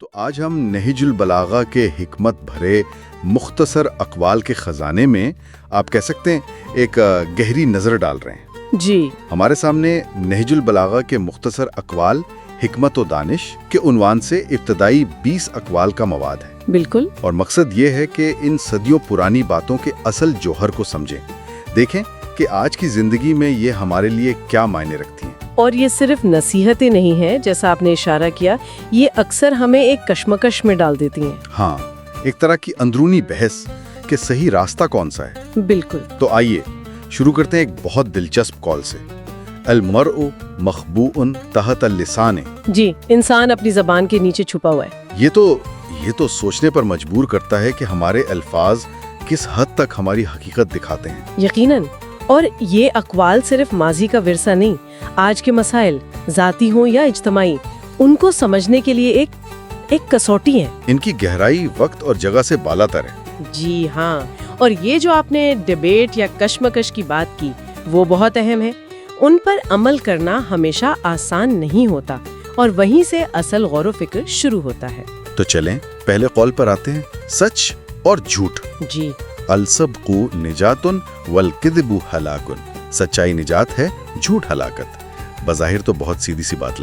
تو آج ہم نہج البلاغہ کے حکمت بھرے مختصر اقوال کے خزانے میں آپ کہہ سکتے ہیں ایک گہری نظر ڈال رہے ہیں۔ جی، ہمارے سامنے نہج البلاغہ کے مختصر اقوال حکمت و دانش کے عنوان سے ابتدائی 20 اقوال کا مواد ہے، بالکل۔ اور مقصد یہ ہے کہ ان صدیوں پرانی باتوں کے اصل جوہر کو سمجھیں، دیکھیں کہ آج کی زندگی میں یہ ہمارے لیے کیا معنی رکھتی ہیں۔ اور یہ صرف نصیحتیں نہیں ہیں، جیسا آپ نے اشارہ کیا، یہ اکثر ہمیں ایک کشمکش میں ڈال دیتی ہیں۔ ہاں، ایک طرح کی اندرونی بحث کہ صحیح راستہ کون سا ہے۔ بالکل۔ تو آئیے شروع کرتے ہیں ایک بہت دلچسپ کال سے۔ المرء مخبوء تحت اللسان۔ جی، انسان اپنی زبان کے نیچے چھپا ہوا ہے۔ یہ تو سوچنے پر مجبور کرتا ہے کہ ہمارے الفاظ کس حد تک ہماری حقیقت دکھاتے ہیں۔ یقیناً، اور یہ اقوال صرف ماضی کا ورثہ نہیں، آج کے مسائل ذاتی ہوں یا اجتماعی، ان کو سمجھنے کے لیے ایک کسوٹی ہے۔ ان کی گہرائی وقت اور جگہ سے بالا تر ہے۔ جی ہاں، اور یہ جو آپ نے ڈیبیٹ یا کشمکش کی بات کی، وہ بہت اہم ہے۔ ان پر عمل کرنا ہمیشہ آسان نہیں ہوتا، اور وہیں سے اصل غور و فکر شروع ہوتا ہے۔ تو چلیں پہلے قول پر آتے ہیں، سچ اور جھوٹ۔ جی، الصدق نجات والکذب ہلاک۔ سچائی نجات ہے، جھوٹ ہلاکت۔ بظاہر تو بہت سیدھی سی بات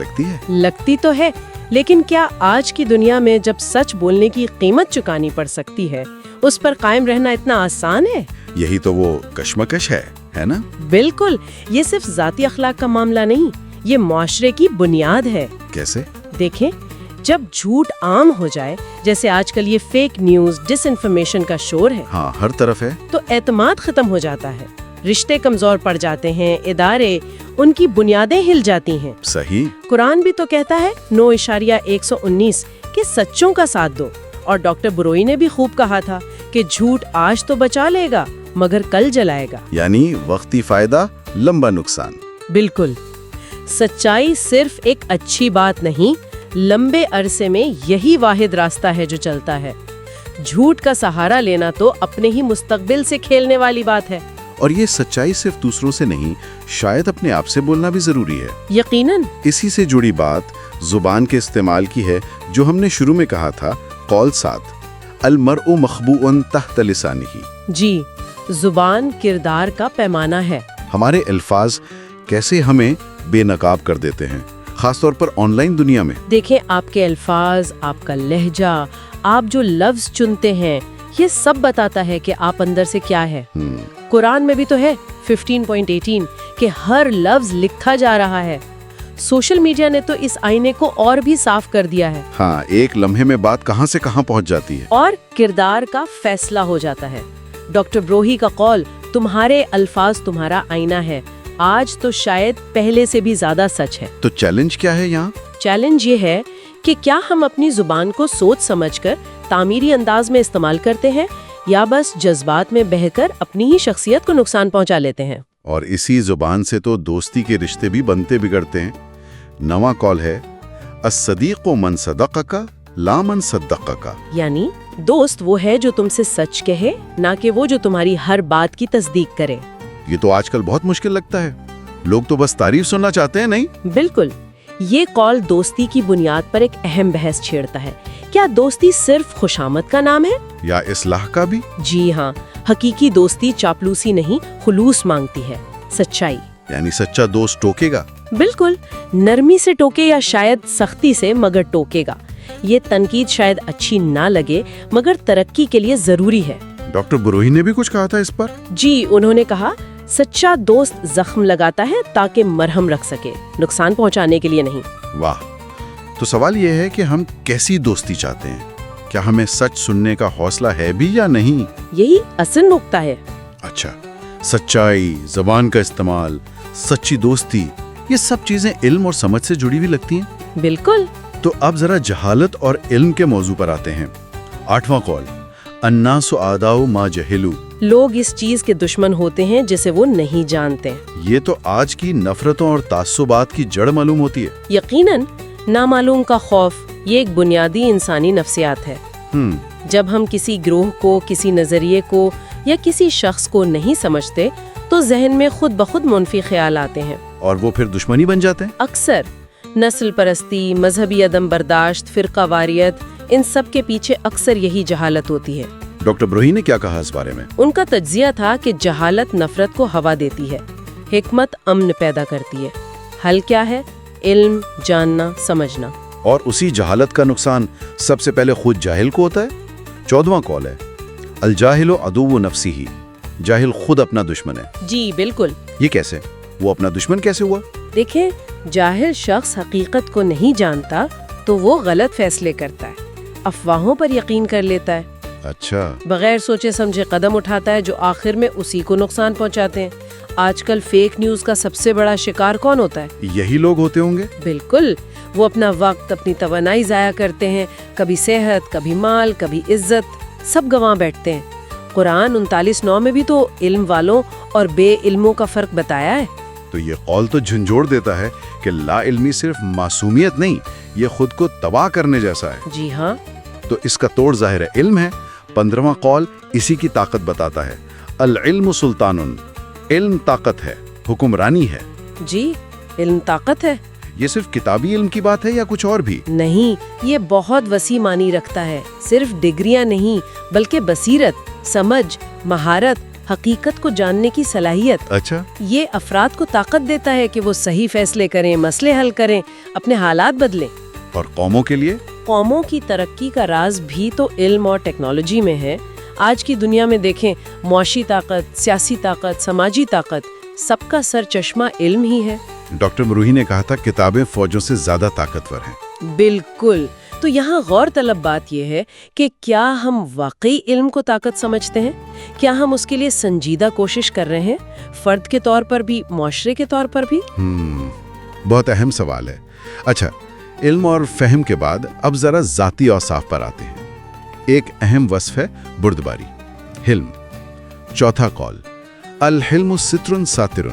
لگتی تو ہے، لیکن کیا آج کی دنیا میں جب سچ بولنے کی قیمت چکانی پڑ سکتی ہے، اس پر قائم رہنا اتنا آسان ہے؟ یہی تو وہ کشمکش ہے نا؟ بالکل، یہ صرف ذاتی اخلاق کا معاملہ نہیں، یہ معاشرے کی بنیاد ہے۔ کیسے؟ دیکھیں، جب جھوٹ عام ہو جائے، جیسے آج کل یہ فیک نیوز، ڈس انفارمیشن کا شور ہے، ہاں، ہر طرف ہے، تو اعتماد ختم ہو جاتا ہے، رشتے کمزور پڑ جاتے ہیں، ادارے، ان کی بنیادیں ہل جاتی ہیں۔ صحیح۔ قرآن بھی تو کہتا ہے 9.119 کہ سچوں کا ساتھ دو، اور ڈاکٹر بروئی نے بھی خوب کہا تھا کہ جھوٹ آج تو بچا لے گا مگر کل جلائے گا، یعنی وقتی فائدہ، لمبا نقصان۔ بالکل، سچائی صرف ایک اچھی بات نہیں، لمبے عرصے میں یہی واحد راستہ ہے جو چلتا ہے۔ جھوٹ کا سہارا لینا تو اپنے ہی مستقبل سے کھیلنے والی بات ہے۔ اور یہ سچائی صرف دوسروں سے نہیں، شاید اپنے آپ سے بولنا بھی ضروری ہے۔ یقیناً۔ اسی سے جڑی بات زبان کے استعمال کی ہے، جو ہم نے شروع میں کہا تھا، قول 7، المرء مخبوء تحت لسانہ۔ جی، زبان کردار کا پیمانہ ہے۔ ہمارے الفاظ کیسے ہمیں بے نقاب کر دیتے ہیں، خاص طور پر آن لائن دنیا میں۔ دیکھیں، آپ کے الفاظ، آپ کا لہجہ، آپ جو لفظ چنتے ہیں، یہ سب بتاتا ہے کہ آپ اندر سے کیا ہے۔ قرآن میں بھی تو ہے 15.18 کہ ہر لفظ لکھا جا رہا ہے۔ سوشل میڈیا نے تو اس آئینے کو اور بھی صاف کر دیا ہے۔ ہاں، ایک لمحے میں بات کہاں سے کہاں پہنچ جاتی ہے، اور کردار کا فیصلہ ہو جاتا ہے۔ ڈاکٹر بروہی کا قول، تمہارے الفاظ تمہارا آئینہ ہے، آج تو شاید پہلے سے بھی زیادہ سچ ہے۔ تو چیلنج کیا ہے یہاں؟ چیلنج یہ ہے کہ کیا ہم اپنی زبان کو سوچ سمجھ کر تعمیری انداز میں استعمال کرتے ہیں، یا بس جذبات میں بہہ کر اپنی ہی شخصیت کو نقصان پہنچا لیتے ہیں۔ اور اسی زبان سے تو دوستی کے رشتے بھی بنتے بگڑتے ہیں۔ نواں کال ہے، الصدیق من صدقک لا من صدقک۔ یعنی دوست وہ ہے جو تم سے سچ کہے، نہ کہ وہ جو تمہاری ہر بات کی تصدیق کرے۔ یہ تو آج کل بہت مشکل لگتا ہے، لوگ تو بس تعریف سننا چاہتے ہیں، نہیں؟ بالکل، یہ قول دوستی کی بنیاد پر ایک اہم بحث چھیڑتا ہے۔ کیا دوستی صرف خوشامد کا نام ہے، یا اصلاح کا بھی؟ جی ہاں، حقیقی دوستی چاپلوسی نہیں، خلوص مانگتی ہے، سچائی۔ یعنی سچا دوست ٹوکے گا؟ بالکل، نرمی سے ٹوکے یا شاید سختی سے، مگر ٹوکے گا۔ یہ تنقید شاید اچھی نہ لگے، مگر ترقی کے لیے ضروری ہے۔ ڈاکٹر بروہی نے بھی کچھ کہا تھا اس پر؟ جی، انہوں نے کہا، سچا دوست زخم لگاتا ہے تاکہ مرہم رکھ سکے، نقصان پہنچانے کے لیے نہیں۔ واہ! تو سوال یہ ہے کہ ہم کیسی دوستی چاہتے ہیں؟ کیا ہمیں سچ سننے کا حوصلہ ہے بھی یا نہیں؟ یہی اصل نقطہ ہے۔ اچھا، سچائی، زبان کا استعمال، سچی دوستی، یہ سب چیزیں علم اور سمجھ سے جڑی ہوئی لگتی ہیں۔ بالکل۔ تو اب ذرا جہالت اور علم کے موضوع پر آتے ہیں۔ 8واں قول، الناس اعداء ما جہلوا۔ لوگ اس چیز کے دشمن ہوتے ہیں جسے وہ نہیں جانتے۔ یہ تو آج کی نفرتوں اور تعصبات کی جڑ معلوم ہوتی ہے۔ یقیناً، نامعلوم کا خوف یہ ایک بنیادی انسانی نفسیات ہے۔ جب ہم کسی گروہ کو، کسی نظریے کو یا کسی شخص کو نہیں سمجھتے تو ذہن میں خود بخود منفی خیال آتے ہیں، اور وہ پھر دشمنی بن جاتے ہیں۔ اکثر نسل پرستی، مذہبی عدم برداشت، فرقہ واریت، ان سب کے پیچھے اکثر یہی جہالت ہوتی ہے۔ ڈاکٹر بروہی نے کیا کہا اس بارے میں؟ ان کا تجزیہ تھا کہ جہالت نفرت کو ہوا دیتی ہے، حکمت امن پیدا کرتی ہے۔ حل کیا ہے؟ علم، جاننا، سمجھنا۔ اور اسی جہالت کا نقصان سب سے پہلے خود جاہل کو ہوتا ہے۔ 14واں قول ہے الجاہل عدو نفسہ، جاہل خود اپنا دشمن ہے۔ جی بالکل۔ یہ کیسے؟ وہ اپنا دشمن کیسے ہوا؟ دیکھیں، جاہل شخص حقیقت کو نہیں جانتا تو وہ غلط فیصلے کرتا ہے، افواہوں پر یقین کر لیتا ہے، اچھا، بغیر سوچے سمجھے قدم اٹھاتا ہے جو آخر میں اسی کو نقصان پہنچاتے ہیں۔ آج کل فیک نیوز کا سب سے بڑا شکار کون ہوتا ہے؟ یہی لوگ ہوتے ہوں گے۔ بالکل، وہ اپنا وقت، اپنی توانائی ضائع کرتے ہیں، کبھی صحت، کبھی مال، کبھی عزت، سب گنوا بیٹھتے ہیں۔ قرآن 39:9 میں بھی تو علم والوں اور بے علموں کا فرق بتایا ہے۔ تو یہ قول تو جھنجھوڑ دیتا ہے کہ لا علمی صرف معصومیت نہیں، یہ خود کو تباہ کرنے جیسا ہے۔ جی ہاں، تو اس کا توڑ ظاہر علم ہے۔ 15واں قول اسی کی طاقت بتاتا ہے العلم سلطان، علم طاقت ہے، حکمرانی ہے۔ جی، علم طاقت ہے۔ یہ صرف کتابی علم کی بات ہے یا کچھ اور بھی؟ نہیں، یہ بہت وسیع معنی رکھتا ہے۔ صرف ڈگریاں نہیں بلکہ بصیرت، سمجھ، مہارت، حقیقت کو جاننے کی صلاحیت۔ اچھا، یہ افراد کو طاقت دیتا ہے کہ وہ صحیح فیصلے کریں، مسئلے حل کریں، اپنے حالات بدلیں۔ اور قوموں کے لیے؟ قوموں کی ترقی کا راز بھی تو علم اور ٹیکنالوجی میں ہے۔ آج کی دنیا میں دیکھیں، معاشی طاقت، سیاسی طاقت، سماجی طاقت، سب کا سر چشمہ علم ہی ہے۔ ڈاکٹر بروہی نے کہا تھا کتابیں فوجوں سے زیادہ طاقتور ہیں۔ بالکل۔ تو یہاں غور طلب بات یہ ہے کہ کیا ہم واقعی علم کو طاقت سمجھتے ہیں؟ کیا ہم اس کے لیے سنجیدہ کوشش کر رہے ہیں، فرد کے طور پر بھی، معاشرے کے طور پر بھی؟ بہت اہم سوال ہے۔ اچھا، علم اور فہم کے بعد اب ذرا ذاتی اوصاف پر آتے ہیں۔ ایک اہم وصف ہے بردباری، حلم۔ چوتھا قول الحلم ستر ساتر،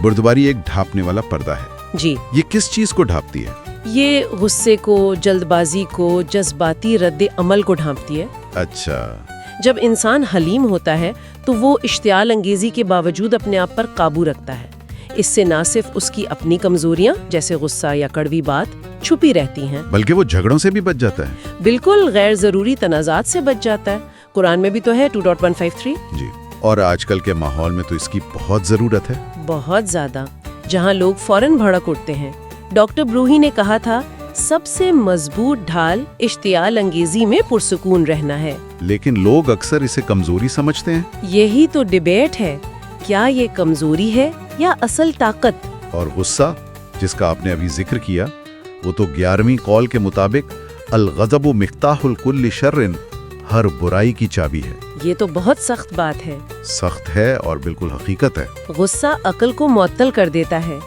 بردباری ایک ڈھانپنے والا پردہ ہے۔ جی، یہ کس چیز کو ڈھانپتی ہے؟ یہ غصے کو، جلد بازی کو، جذباتی رد عمل کو ڈھانپتی ہے۔ اچھا، جب انسان حلیم ہوتا ہے تو وہ اشتعال انگیزی کے باوجود اپنے آپ پر قابو رکھتا ہے۔ اس سے نہ صرف اس کی اپنی کمزوریاں جیسے غصہ یا کڑوی بات چھپی رہتی ہیں، بلکہ وہ جھگڑوں سے بھی بچ جاتا ہے۔ بالکل غیر ضروری تنازعات سے بچ جاتا ہے۔ قرآن میں بھی تو ہے 2.153۔ جی، اور آج کل کے ماحول میں تو اس کی بہت ضرورت ہے۔ بہت زیادہ، جہاں لوگ فوراً بھڑک اٹھتے ہیں۔ ڈاکٹر بروہی نے کہا تھا سب سے مضبوط ڈھال اشتعال انگیزی میں پرسکون رہنا ہے، لیکن لوگ اکثر اسے کمزوری سمجھتے ہیں۔ یہی تو ڈیبیٹ ہے، کیا یہ کمزوری ہے یا اصل طاقت؟ اور غصہ جس کا آپ نے ابھی ذکر کیا، وہ تو 11ویں قول کے مطابق الغضب مفتاح الکل شر، ہر برائی کی چابی ہے۔ یہ تو بہت سخت بات ہے۔ سخت ہے اور بالکل حقیقت ہے۔ غصہ عقل کو معطل کر دیتا ہے۔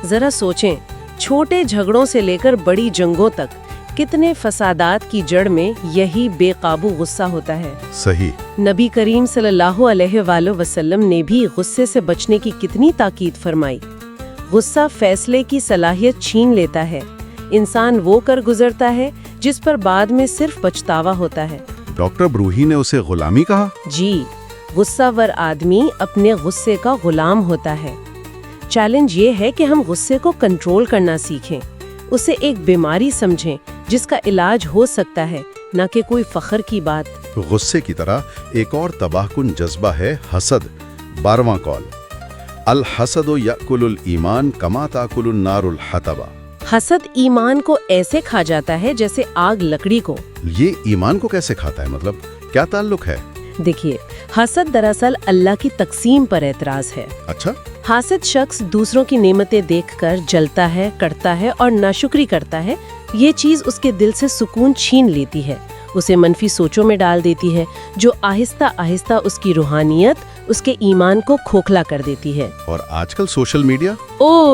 ذرا سوچیں، چھوٹے جھگڑوں سے لے کر بڑی جنگوں تک کتنے فسادات کی جڑ میں یہی بے قابو غصہ ہوتا ہے۔ صحیح۔ نبی کریم صلی اللہ علیہ وآلہ وسلم نے بھی غصے سے بچنے کی کتنی تاکید فرمائی۔ غصہ فیصلے کی صلاحیت چھین لیتا ہے، انسان وہ کر گزرتا ہے جس پر بعد میں صرف پچھتاوا ہوتا ہے۔ ڈاکٹر بروہی نے اسے غلامی کہا؟ جی، غصہ ور آدمی اپنے غصے کا غلام ہوتا ہے۔ چیلنج یہ ہے کہ ہم غصے کو کنٹرول کرنا سیکھیں، اسے ایک بیماری سمجھیں جس کا علاج ہو سکتا ہے، نہ کہ کوئی فخر کی بات۔ غصے کی طرح ایک اور تباہ کن جذبہ ہے حسد۔ 12واں قول الحسد یأکل الایمان کما تأکل النار الحطب، حسد ایمان کو ایسے کھا جاتا ہے جیسے آگ لکڑی کو۔ یہ ایمان کو کیسے کھاتا ہے؟ مطلب کیا تعلق ہے؟ دیکھیے، حسد دراصل اللہ کی تقسیم پر اعتراض ہے۔ اچھا، حاسد شخص دوسروں کی نعمتیں دیکھ کر جلتا ہے، کڑتا ہے اور ناشکری کرتا ہے۔ یہ چیز اس کے دل سے سکون چھین لیتی ہے، اسے منفی سوچوں میں ڈال دیتی ہے، جو آہستہ آہستہ اس کی روحانیت، اس کے ایمان کو کھوکھلا کر دیتی ہے۔ اور آج کل سوشل میڈیا؟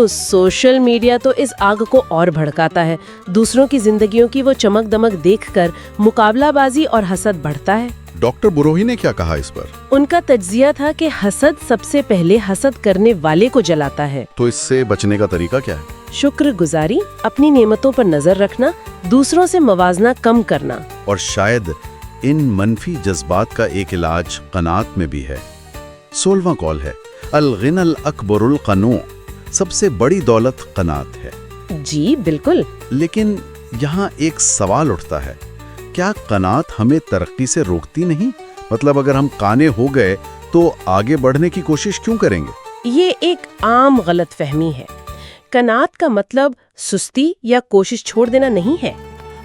سوشل میڈیا تو اس آگ کو اور بھڑکاتا ہے۔ دوسروں کی زندگیوں کی وہ چمک دمک دیکھ کر مقابلہ بازی اور حسد بڑھتا ہے۔ ڈاکٹر بروہی نے کیا کہا اس پر؟ ان کا تجزیہ تھا کہ حسد سب سے پہلے حسد کرنے والے کو جلاتا ہے۔ تو اس سے بچنے کا طریقہ کیا ہے؟ شکر گزاری، اپنی نعمتوں پر نظر رکھنا، دوسروں سے موازنہ کم کرنا۔ اور شاید ان منفی جذبات کا ایک علاج قناعت میں بھی ہے۔ 16واں کال ہے الغنى الاکبر القنوع، سب سے بڑی دولت قناعت ہے۔ جی بالکل۔ لیکن یہاں ایک سوال اٹھتا ہے، کیا قناعت ہمیں ترقی سے روکتی نہیں؟ مطلب اگر ہم قانع ہو گئے تو آگے بڑھنے کی کوشش کیوں کریں گے؟ یہ ایک عام غلط فہمی ہے۔ قناعت کا مطلب سستی یا کوشش چھوڑ دینا نہیں ہے۔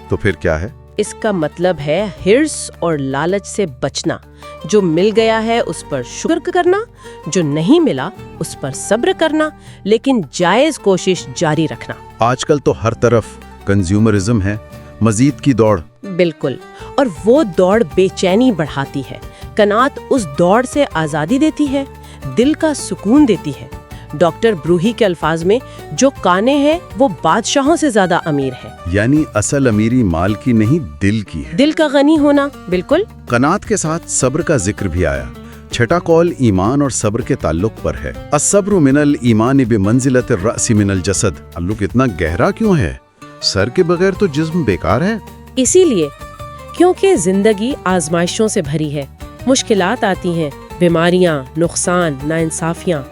تو پھر کیا ہے؟ اس کا مطلب ہے ہرس اور لالچ سے بچنا۔ جو مل گیا ہے اس پر شکر کرنا، جو نہیں ملا اس پر صبر کرنا، لیکن جائز کوشش جاری رکھنا۔ آج کل تو ہر طرف کنزیومرزم ہے، مزید کی دوڑ۔ بالکل، اور وہ دوڑ بے چینی بڑھاتی ہے۔ قناعت اس دوڑ سے آزادی دیتی ہے، دل کا سکون دیتی ہے۔ ڈاکٹر بروہی کے الفاظ میں جو قانع ہے وہ بادشاہوں سے زیادہ امیر ہے۔ یعنی اصل امیری مال کی نہیں، دل کی ہے۔ دل کا غنی ہونا۔ بالکل۔ قناعت کے ساتھ صبر کا ذکر بھی آیا۔ 6واں کال ایمان اور صبر کے تعلق پر ہے۔ الصبر من الایمان بمنزلۃ الرأس من الجسد۔ تعلق اتنا گہرا کیوں ہے؟ سر کے بغیر تو جسم بیکار ہے۔ اسی لیے کیونکہ زندگی آزمائشوں سے بھری ہے، مشکلات آتی ہیں، بیماریاں، نقصان، ناانصافیاں۔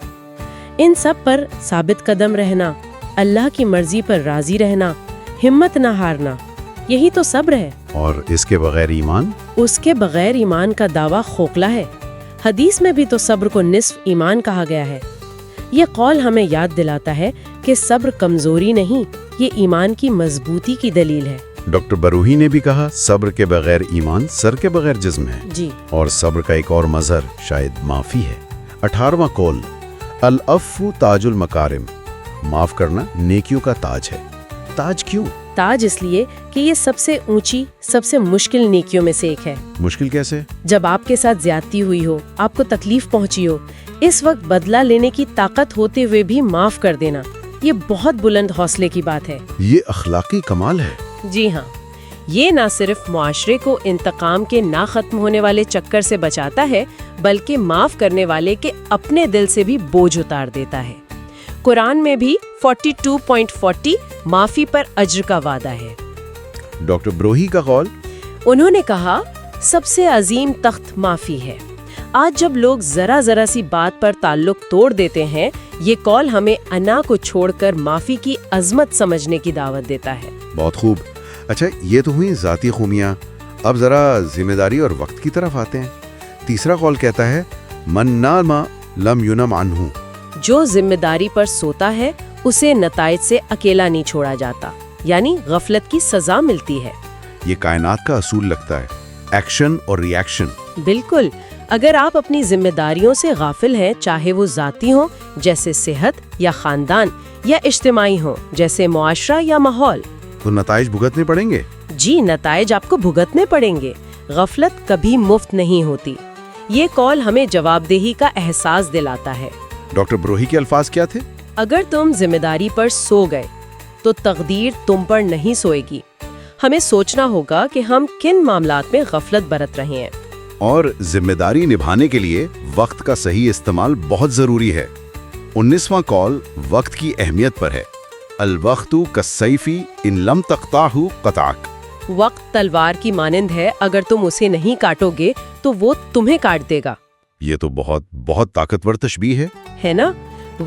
ان سب پر ثابت قدم رہنا، اللہ کی مرضی پر راضی رہنا، ہمت نہ ہارنا، یہی تو صبر ہے۔ اور اس کے بغیر ایمان؟ اس کے بغیر ایمان کا دعویٰ کھوکھلا ہے۔ حدیث میں بھی تو صبر کو نصف ایمان کہا گیا ہے۔ یہ قول ہمیں یاد دلاتا ہے کہ صبر کمزوری نہیں، یہ ایمان کی مضبوطی کی دلیل ہے۔ ڈاکٹر بروہی نے بھی کہا صبر کے بغیر ایمان سر کے بغیر جسم ہے۔ جی۔ اور صبر کا ایک اور مظہر شاید معافی ہے۔ 18واں کول العفو تاج المکارم، معاف کرنا نیکیوں کا تاج ہے۔ تاج کیوں؟ تاج اس لیے کہ یہ سب سے اونچی، سب سے مشکل نیکیوں میں سے ایک ہے۔ مشکل کیسے؟ جب آپ کے ساتھ زیادتی ہوئی ہو، آپ کو تکلیف پہنچی ہو، اس وقت بدلہ لینے کی طاقت ہوتے ہوئے بھی معاف کر دینا، یہ بہت بلند حوصلے کی بات ہے۔ یہ اخلاقی کمال ہے۔ جی ہاں، یہ نہ صرف معاشرے کو انتقام کے نہ ختم ہونے والے چکر سے بچاتا ہے، بلکہ معاف کرنے والے کے اپنے دل سے بھی بوجھ اتار دیتا ہے۔ قرآن میں بھی 42.40 معافی پر اجر کا وعدہ ہے۔ ڈاکٹر بروہی کا قول؟ انہوں نے کہا سب سے عظیم تخت معافی ہے۔ آج جب لوگ ذرا ذرا سی بات پر تعلق توڑ دیتے ہیں، یہ قول ہمیں انا کو چھوڑ کر معافی کی عظمت سمجھنے کی دعوت دیتا ہے۔ بہت خوب۔ اچھا، یہ تو ہوئی ذاتی خوبیاں، اب ذرا ذمہ داری اور وقت کی طرف آتے ہیں۔ 3واں قول کہتا ہے من نام لم ینم عنہ، جو ذمہ داری پر سوتا ہے اسے نتائج سے اکیلا نہیں چھوڑا جاتا، یعنی غفلت کی سزا ملتی ہے۔ یہ کائنات کا اصول لگتا ہے، ایکشن اور ری ایکشن۔ بالکل، اگر آپ اپنی ذمہ داریوں سے غافل ہیں، چاہے وہ ذاتی ہوں جیسے صحت یا خاندان، یا اجتماعی ہوں جیسے معاشرہ یا ماحول، تو نتائج بھگتنے پڑیں گے۔ جی، نتائج آپ کو بھگتنے پڑیں گے۔ غفلت کبھی مفت نہیں ہوتی۔ یہ قول ہمیں جواب دہی کا احساس دلاتا ہے۔ ڈاکٹر بروہی کے الفاظ کیا تھے؟ اگر تم ذمہ داری پر سو گئے تو تقدیر تم پر نہیں سوئے گی۔ ہمیں سوچنا ہوگا کہ ہم کن معاملات میں غفلت برت رہے ہیں۔ اور ذمہ داری نبھانے کے لیے وقت کا صحیح استعمال بہت ضروری ہے۔ 19واں قول وقت کی اہمیت پر ہے۔ الوقت کالسیف ان لم تقطعہ قطعک۔ وقت تلوار کی مانند ہے، اگر تم اسے نہیں کاٹو گے تو وہ تمہیں کاٹ دے گا۔ یہ تو بہت طاقتور تشبیہ ہے نا؟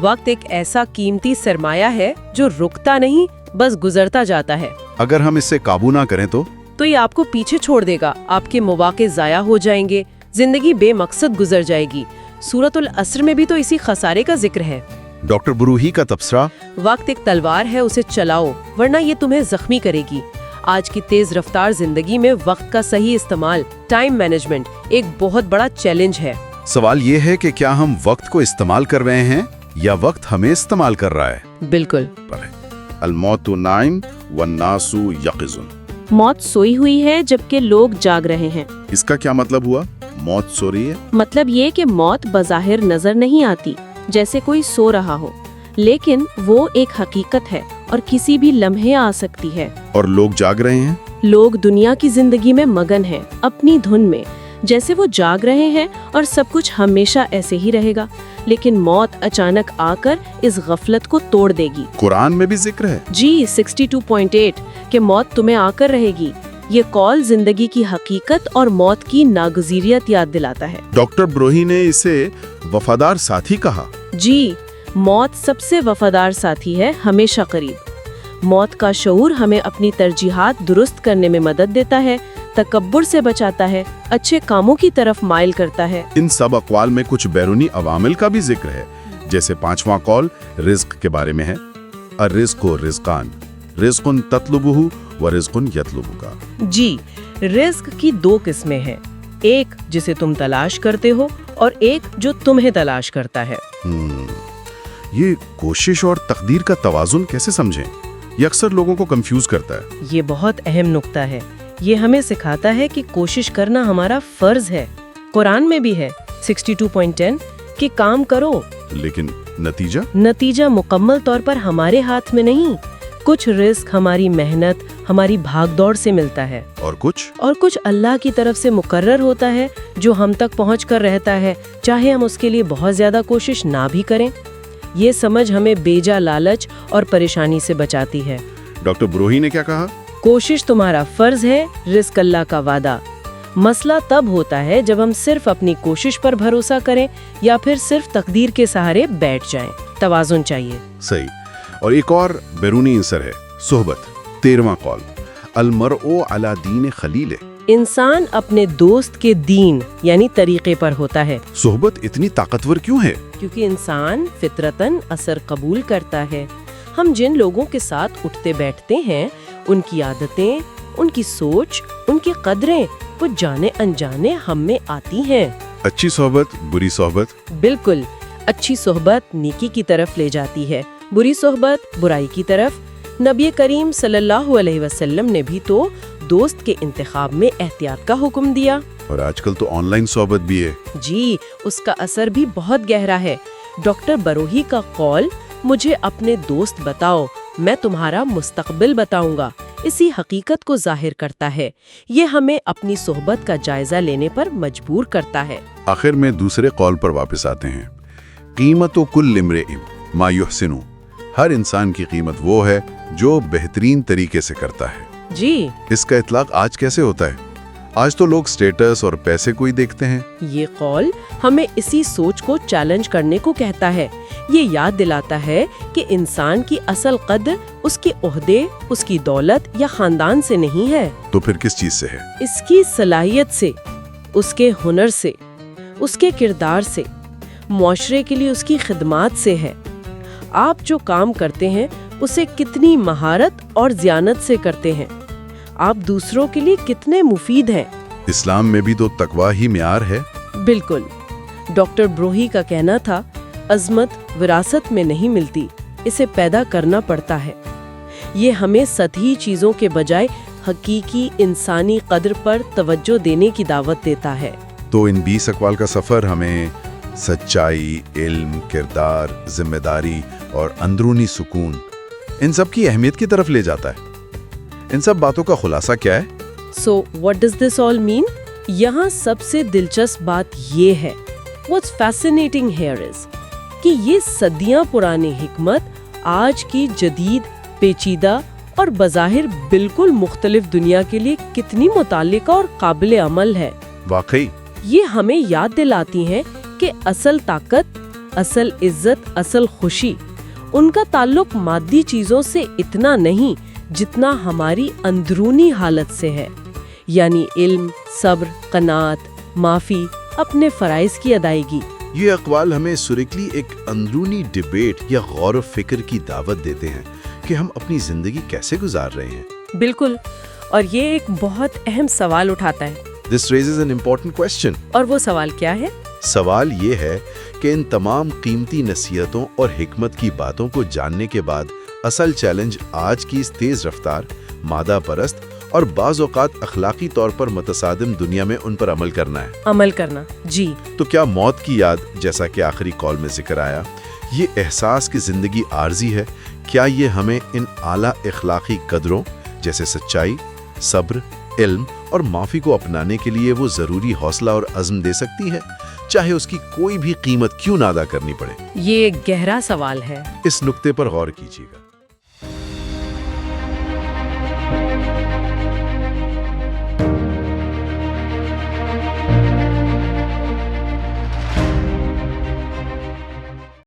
وقت ایک ایسا قیمتی سرمایہ ہے جو رکتا نہیں، بس گزرتا جاتا ہے۔ اگر ہم اس سے قابو نہ کریں تو یہ آپ کو پیچھے چھوڑ دے گا، آپ کے مواقع ضائع ہو جائیں گے، زندگی بے مقصد گزر جائے گی۔ سورۃ العصر میں بھی تو اسی خسارے کا ذکر ہے۔ ڈاکٹر بروہی کا تبصرہ؟ وقت ایک تلوار ہے، اسے چلاؤ ورنہ یہ تمہیں زخمی کرے گی۔ آج کی تیز رفتار زندگی میں وقت کا صحیح استعمال، ٹائم مینجمنٹ، ایک بہت بڑا چیلنج ہے۔ سوال یہ ہے کہ کیا ہم وقت کو استعمال کر رہے ہیں یا وقت ہمیں استعمال کر رہا ہے؟ بالکل۔ الموت نائم والناس یقظ۔ موت سوئی ہوئی ہے جبکہ لوگ جاگ رہے ہیں۔ اس کا کیا مطلب ہوا؟ موت سو رہی ہے؟ مطلب یہ کہ موت بظاہر نظر نہیں آتی جیسے کوئی سو رہا ہو، لیکن وہ ایک حقیقت ہے اور کسی بھی لمحے آ سکتی ہے۔ اور لوگ جاگ رہے ہیں؟ لوگ دنیا کی زندگی میں مگن ہیں، اپنی دھن میں، جیسے وہ جاگ رہے ہیں اور سب کچھ ہمیشہ ایسے ہی رہے گا، لیکن موت اچانک آ کر اس غفلت کو توڑ دے گی۔ قرآن میں بھی ذکر ہے؟ جی، 62.8 کہ موت تمہیں آ کر رہے گی، یہ قول زندگی کی حقیقت اور موت کی ناگزیریت یاد دلاتا ہے۔ ڈاکٹر بروہی نے اسے وفادار ساتھی کہا۔ جی، موت سب سے وفادار ساتھی ہے، ہمیشہ قریب۔ موت کا شعور ہمیں اپنی ترجیحات درست کرنے میں مدد دیتا ہے، تکبر سے بچاتا ہے، اچھے کاموں کی طرف مائل کرتا ہے۔ ان سب اقوال میں کچھ بیرونی عوامل کا بھی ذکر ہے، جیسے 5واں قول رزق کے بارے میں ہے، الرزق رزقان، رزق تطلبہ و رزق یطلبک۔ جی، رزق کی 2 قسمیں ہیں، ایک جسے تم تلاش کرتے ہو اور ایک جو تمہیں تلاش کرتا ہے۔ یہ کوشش اور تقدیر کا توازن کیسے سمجھیں؟ یہ اکثر لوگوں کو کنفیوز کرتا ہے۔ یہ بہت اہم نقطہ ہے۔ یہ ہمیں سکھاتا ہے کہ کوشش کرنا ہمارا فرض ہے۔ قرآن میں بھی ہے 62.10 کہ کام کرو، لیکن نتیجہ؟ نتیجہ مکمل طور پر ہمارے ہاتھ میں نہیں۔ کچھ رزق ہماری محنت، ہماری بھاگ دوڑ سے ملتا ہے، اور کچھ اللہ کی طرف سے مقرر ہوتا ہے جو ہم تک پہنچ کر رہتا ہے، چاہے ہم اس کے لیے بہت زیادہ کوشش نہ بھی کریں۔ یہ سمجھ ہمیں بیجا لالچ اور پریشانی سے بچاتی ہے۔ ڈاکٹر بروہی نے کیا کہا؟ کوشش تمہارا فرض ہے، رزق اللہ کا وعدہ۔ مسئلہ تب ہوتا ہے جب ہم صرف اپنی کوشش پر بھروسہ کریں یا پھر صرف تقدیر کے سہارے بیٹھ جائیں۔ توازن چاہیے۔ صحیح۔ اور ایک اور بیرونی عنصر ہے صحبت، 13واں قول، المرء علی دین خلیلہ۔ انسان اپنے دوست کے دین یعنی طریقے پر ہوتا ہے۔ صحبت اتنی طاقتور کیوں ہے؟ کیونکہ انسان فطرتاً اثر قبول کرتا ہے۔ ہم جن لوگوں کے ساتھ اٹھتے بیٹھتے ہیں، ان کی عادتیں، ان کی سوچ، ان کی قدریں، وہ جانے انجانے ہم میں آتی ہیں۔ اچھی صحبت، بری صحبت؟ بالکل، اچھی صحبت نیکی کی طرف لے جاتی ہے، بری صحبت برائی کی طرف۔ نبی کریم صلی اللہ علیہ وسلم نے بھی تو دوست کے انتخاب میں احتیاط کا حکم دیا۔ اور آج کل تو آن لائن صحبت بھی ہے۔ جی، اس کا اثر بھی بہت گہرا ہے۔ ڈاکٹر بروہی کا قول، مجھے اپنے دوست بتاؤ، میں تمہارا مستقبل بتاؤں گا، اسی حقیقت کو ظاہر کرتا ہے۔ یہ ہمیں اپنی صحبت کا جائزہ لینے پر مجبور کرتا ہے۔ آخر میں دوسرے قول پر واپس آتے ہیں، قیمت کل امرئ ما یحسن۔ ہر انسان کی قیمت وہ ہے جو بہترین طریقے سے کرتا ہے۔ جی، اس کا اطلاق آج کیسے ہوتا ہے؟ آج تو لوگ سٹیٹس اور پیسے کو ہی دیکھتے ہیں۔ یہ قول ہمیں اسی سوچ کو چیلنج کرنے کو کہتا ہے۔ یہ یاد دلاتا ہے کہ انسان کی اصل قدر اس کے عہدے، اس کی دولت یا خاندان سے نہیں ہے۔ تو پھر کس چیز سے ہے؟ اس کی صلاحیت سے، اس کے ہنر سے، اس کے کردار سے، معاشرے کے لیے اس کی خدمات سے ہے۔ آپ جو کام کرتے ہیں اسے کتنی مہارت اور ذیانت سے کرتے ہیں، آپ دوسروں کے لیے کتنے مفید ہیں۔ اسلام میں بھی تو تقویٰ ہی معیار ہے۔ بالکل۔ ڈاکٹر بروہی کا کہنا تھا، عظمت وراثت میں نہیں ملتی، اسے پیدا کرنا پڑتا ہے۔ یہ ہمیں سطحی چیزوں کے بجائے حقیقی انسانی قدر پر توجہ دینے کی دعوت دیتا ہے۔ تو ان 20 اقوال کا سفر ہمیں سچائی، علم، کردار، ذمہ داری اور اندرونی سکون، ان سب کی اہمیت کی طرف لے جاتا ہے۔ ان سب باتوں کا خلاصہ کیا ہے؟ سو واٹ ڈز دس آل مین؟ یہاں سب سے دلچسپ بات یہ ہے، واٹس فیسینیٹنگ ہیئر از، کہ یہ صدیاں پرانی حکمت آج کی جدید، پیچیدہ اور بظاہر بالکل مختلف دنیا کے لیے کتنی متعلقہ اور قابل عمل ہے۔ واقعی یہ ہمیں یاد دلاتی ہیں کہ اصل طاقت، اصل عزت، اصل خوشی، ان کا تعلق مادی چیزوں سے اتنا نہیں جتنا ہماری اندرونی حالت سے ہے، یعنی علم، صبر، قناعت، معافی، اپنے فرائض کی ادائیگی۔ یہ اقوال ہمیں سریکلی ایک اندرونی ڈیبیٹ یا غور و فکر کی دعوت دیتے ہیں کہ ہم اپنی زندگی کیسے گزار رہے ہیں۔ بالکل، اور یہ ایک بہت اہم سوال اٹھاتا ہے۔ This raises an important question۔ اور وہ سوال کیا ہے؟ سوال یہ ہے کہ ان تمام قیمتی نصیحتوں اور حکمت کی باتوں کو جاننے کے بعد اصل چیلنج آج کی اس تیز رفتار، مادہ پرست اور بعض اوقات اخلاقی طور پر متصادم دنیا میں ان پر عمل کرنا ہے۔ عمل کرنا، جی۔ تو کیا موت کی یاد، جیسا کہ آخری کال میں ذکر آیا، یہ احساس کی زندگی عارضی ہے؟ کیا یہ ہمیں ان اعلیٰ اخلاقی قدروں جیسے سچائی، صبر، علم اور معافی کو اپنانے کے لیے وہ ضروری حوصلہ اور عزم دے سکتی ہے، چاہے اس کی کوئی بھی قیمت کیوں نہ ادا کرنی پڑے؟ یہ ایک گہرا سوال ہے۔ اس نقطے پر غور کیجیے گا۔